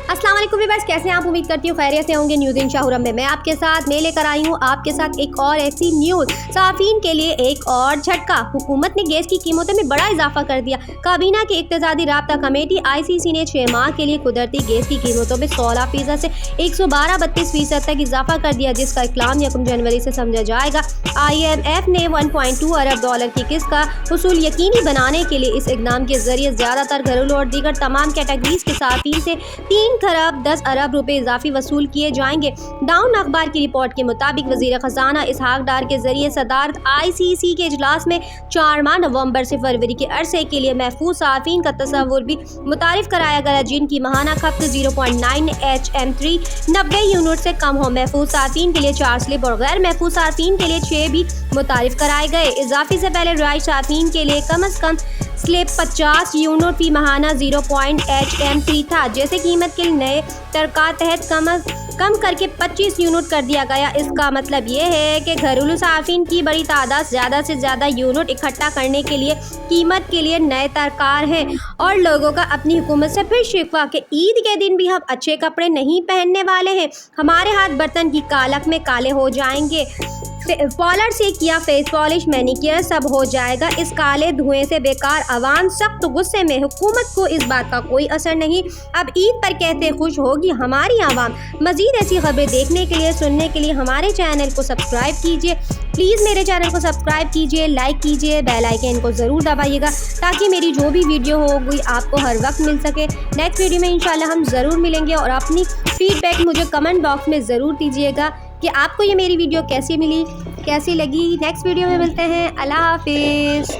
अस्सलाम वालेकुम व्यूअर्स, कैसे हैं आप? उम्मीद करती हूँ खैरियत से होंगे। न्यूज़ इन शाहरुम में मैं आपके साथ लेकर आई हूँ आपके साथ एक और ऐसी न्यूज़। साफीन के लिए एक और झटका। हुकूमत ने गैस की कीमतों में बड़ा इजाफा कर दिया। काबीना की इक्तिसादी राब्ता कमेटी ICC ने 6 माह के लिए कुदरती गैस की कीमतों में 16% से 112-32% तक इजाफा कर दिया, जिसका इकलाम 1 जनवरी से समझा जाएगा। IMF ने 1.2 अरब डॉलर की किस्त का हुसूल यकीनी बनाने के लिए इस इकदाम के जरिए ज़्यादातर घरेलू और दीगर तमाम कैटेगरीज के साफीन से 3 खरब 10 अरब रुपए इजाफी वसूल किए जाएंगे। डाउन अखबार की रिपोर्ट के मुताबिक वजीर खजाना इसहाक डार के जरिए सदारत ICC के इजलास में 4 माह नवंबर से फरवरी के अरसे के लिए महफूज साफीन का तस्वुर भी मुतारिफ कराया गया, जिनकी माहाना खपत 0.9 HM3 90 यूनिट से कम हो। महफूज साफीन के लिए 4 स्लिप और गैर महफूज साफीन के लिए 6 भी मुतारिफ कराए गए। इजाफी से पहले रिहाइश साफीन के लिए कम अज कम स्लिप 50 यूनिट फी माहाना 0.8 HM3 था, जैसे कीमत के नए तरका तहत कम करके 25 यूनिट कर दिया गया। इसका मतलब ये है कि घरेलू साफीन की बड़ी तादाद ज़्यादा से ज़्यादा यूनिट इकट्ठा करने के लिए कीमत के लिए नए तरकार हैं और लोगों का अपनी हुकूमत से फिर शिकवा कि ईद के दिन भी हम अच्छे कपड़े नहीं पहनने वाले हैं, हमारे हाथ बर्तन की कालख में काले हो जाएंगे, पॉलर से किया फेस पॉलिश मैनिक्योर सब हो जाएगा। इस काले धुएं से बेकार अवाम सख्त गुस्से में। हुकूमत को इस बात का कोई असर नहीं। अब ईद पर कहते खुश होगी हमारी आवाम। मजीद ऐसी खबरें देखने के लिए, सुनने के लिए हमारे चैनल को सब्सक्राइब कीजिए। प्लीज़ मेरे चैनल को सब्सक्राइब कीजिए, लाइक कीजिए, बेल आइकन को ज़रूर दबाइएगा ताकि मेरी जो भी वीडियो होगी आपको हर वक्त मिल सके। नेक्स्ट वीडियो में इंशाल्लाह हम ज़रूर मिलेंगे और अपनी फीडबैक मुझे कमेंट बॉक्स में ज़रूर दीजिएगा कि आपको ये मेरी वीडियो कैसी मिली, कैसी लगी। नेक्स्ट वीडियो में मिलते हैं। अल्लाह हाफिज़।